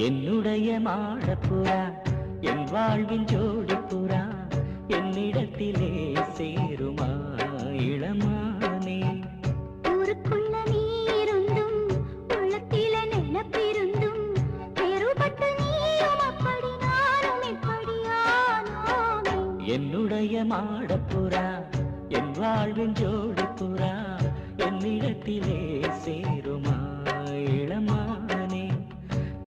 என்னுடைய மாடப்புறா என் வாழ்வின் ஜோடிப்புறா என்னிடத்திலே சேருமா இளமானே ஊருக்குள்ள நீருந்தும் உள்ளத்தில நினைப்பிருந்தும் வேறுபட்டு நீயும் அப்படி நானும் இப்படியானோமே என்னுடைய மாடப்புறா என் வாழ்வின் ஜோடிப்புறா என்னிடத்திலே சேருமா